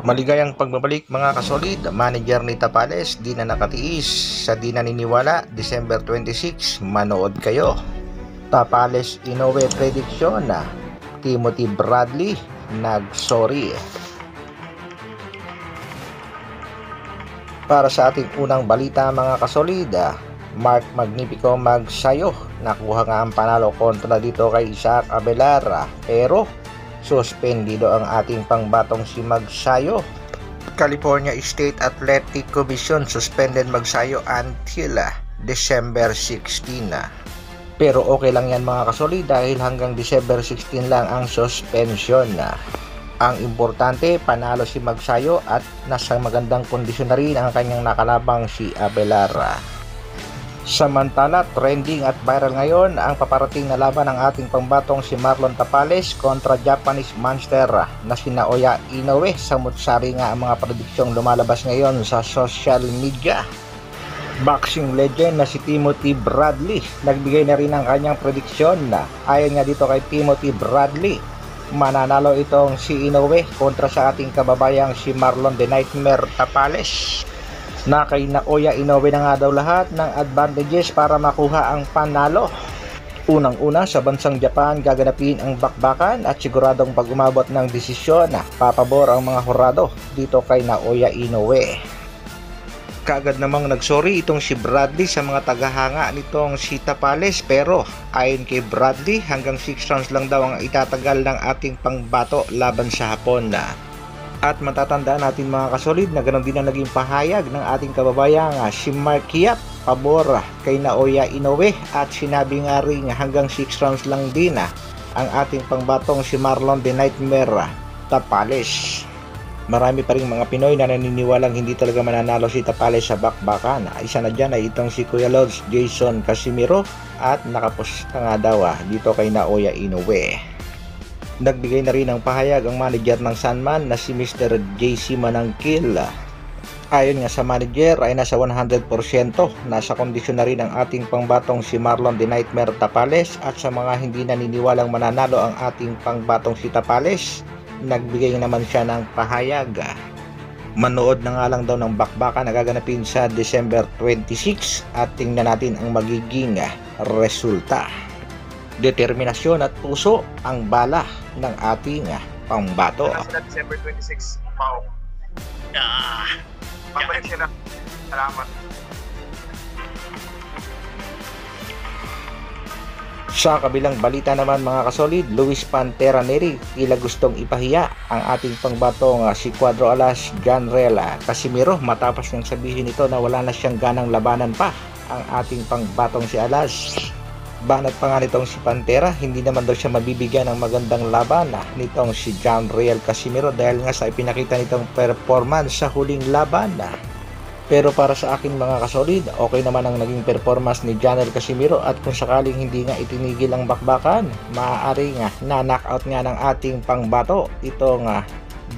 Maligayang pagbabalik mga kasolid, manager ni Tapales di na nakatiis sa di naniniwala. December 26, manood kayo. Tapales Inoue prediction na Timothy Bradley nag-sorry. Para sa ating unang balita mga kasolid, Mark Magnifico magsayo. Nakuha nga ang panalo kontra dito kay Isaac Abelar, pero suspendido ang ating pangbatong si Magsayo. California State Athletic Commission suspended Magsayo until December 16. Pero okay lang yan mga kasolid dahil hanggang December 16 lang ang suspension. Ang importante, panalo si Magsayo at nasa magandang kondisyon na rin ang kanyang nakalabang si Abelar. Samantala, trending at viral ngayon ang paparating na laban ng ating pambatong si Marlon Tapales kontra Japanese monster na si Naoya Inoue. Samut-sari nga ang mga prediksyong lumalabas ngayon sa social media. Boxing legend na si Timothy Bradley nagbigay na rin ng kanyang prediksyon na ayon nga dito kay Timothy Bradley, mananalo itong si Inoue kontra sa ating kababayang si Marlon the Nightmare Tapales. Na kay Naoya Inoue na nga daw lahat ng advantages para makuha ang panalo. Unang-una, sa bansang Japan gaganapin ang bakbakan at siguradong pag umabot ng desisyon papabor ang mga hurado dito kay Naoya Inoue. Kaagad namang nagsorry itong si Bradley sa mga tagahanga nitong si Tapales, pero ayon kay Bradley hanggang 6 rounds lang daw ang itatagal ng ating pangbato laban sa Hapon. At matatandaan natin mga kasolid na ganoon din ang naging pahayag ng ating kababayang si Mark Yap pabor kay Naoya Inoue at sinabi nga rin hanggang 6 rounds lang din ang ating pangbatong si Marlon the Nightmare Tapales. Marami pa rin mga Pinoy na naniniwalang hindi talaga mananalo si Tapales sa bakbakan. Isa na dyan ay itong si Kuya Lods Jason Casimiro at nakaposta nga daw dito kay Naoya Inoue. Nagbigay na rin ng pahayag ang manager ng Sanman na si Mr. JC Manangkil. Ayon nga sa manager ay nasa 100% nasa kondisyon na rin ang ating pangbatong si Marlon the Nightmare Tapales, at sa mga hindi naniniwalang mananalo ang ating pangbatong si Tapales, nagbigay naman siya ng pahayag. Manood na nga lang daw ng bakbakan na gaganapin sa December 26 at tingnan natin ang magiging resulta. Determinasyon at puso ang bala ng ating pangbato. Sa December 26, Pao. Babalik siya na. Salamat. Sa kabilang balita naman mga kasolid, Luis Pantera Neri tila gustong ipahiya ang ating pangbatong si Cuadro Alas Janrel Casimiro matapos nang sabihin nito na wala na siyang ganang labanan pa ang ating pangbatong si Alas. Banat pa nga nitong si Pantera, hindi naman daw siya mabibigyan ng magandang laban nitong si Janrel Casimiro dahil nga sa ipinakita nitong performance sa huling laban. Pero para sa akin mga kasolid, okay naman ang naging performance ni Janrel Casimiro, at kung sakaling hindi nga itinigil ang bakbakan, maaari nga na-knockout nga ng ating pangbato itong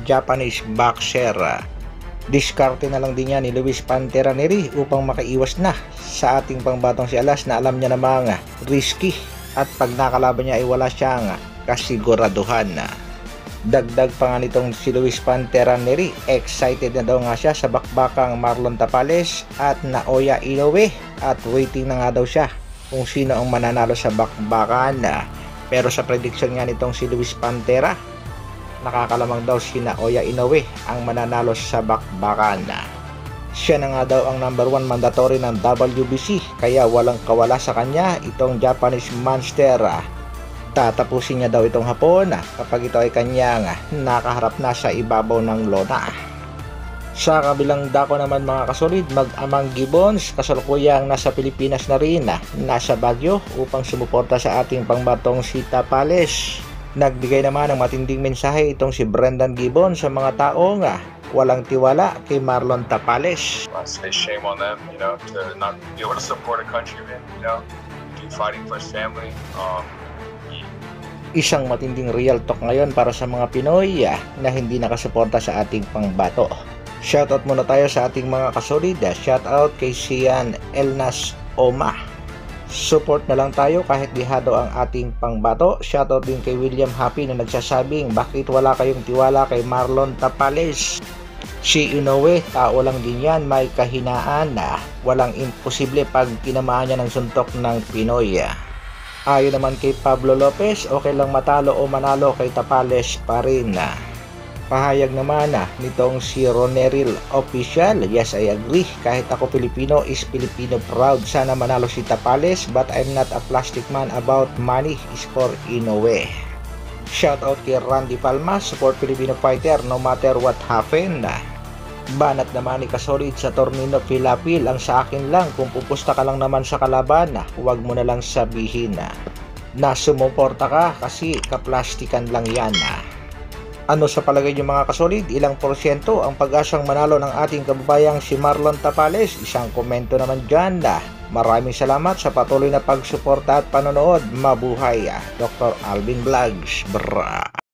Japanese boxer. Diskarte na lang din yan ni Luis Pantera Neri upang makaiwas na sa ating pangbatong si Alas na alam niya namang risky at pag nakalaban niya ay wala siyang kasiguraduhan. Dagdag pa nga nitong si Luis Pantera Neri, excited na daw nga siya sa bakbakang Marlon Tapales at Naoya Inoue at waiting na nga daw siya kung sino ang mananalo sa bakbakan. Pero sa prediction nga nitong si Luis Pantera, nakakalamang daw si Naoya Inoue ang mananalo sa bakbakan. Siya na nga daw ang number 1 mandatory ng WBC, kaya walang kawala sa kanya itong Japanese monster. Tatapusin niya daw itong Hapon kapag ito ay kanyang nakaharap na sa ibabaw ng lona. Sa kabilang dako naman mga kasolid, mag-amang Gibbons kasalukuyang nasa Pilipinas na rin, nasa Baguio upang sumuporta sa ating pangbatong si Tapales. Nagbigay naman ng matinding mensahe itong si Brendan Gibbons sa mga taong walang tiwala kay Marlon Tapales. Say shame on them, to not be able to support a countryman, do fighting for his family. Isang matinding real talk ngayon para sa mga Pinoy na hindi nakasuporta sa ating pangbato. Shoutout muna tayo sa ating mga kasolid. Shoutout kay Sian Elnas Oma. Support na lang tayo kahit dihado ang ating pangbato. Shoutout din kay William Happy na nagsasabing bakit wala kayong tiwala kay Marlon Tapales. Si Inoue, tao lang din yan, may kahinaan na walang imposible pag tinamaan niya ng suntok ng Pinoy. Ayon naman kay Pablo Lopez, okay lang matalo o manalo kay Tapales pa rin. Pahayag naman nitong si Roneril Official, yes I agree, kahit ako Pilipino is Filipino proud, sana manalo si Tapales but I'm not a plastic man about money is for Inoue. Shoutout kay Randy Palma, support Filipino fighter no matter what happened. Banat naman ni Kasolid sa Tornino Pilapil, ang sa akin lang kung pupusta ka lang naman sa kalaban, huwag mo na lang sabihin na sumuporta ka kasi kaplastikan lang yan. Ano sa palagay niyo mga kasolid, ilang porsyento ang pag-asang manalo ng ating kababayang si Marlon Tapales? Isang komento naman dyan. Maraming salamat sa patuloy na pagsuporta at panonood. Mabuhay, Dr. Alvin Vlogs. Bra.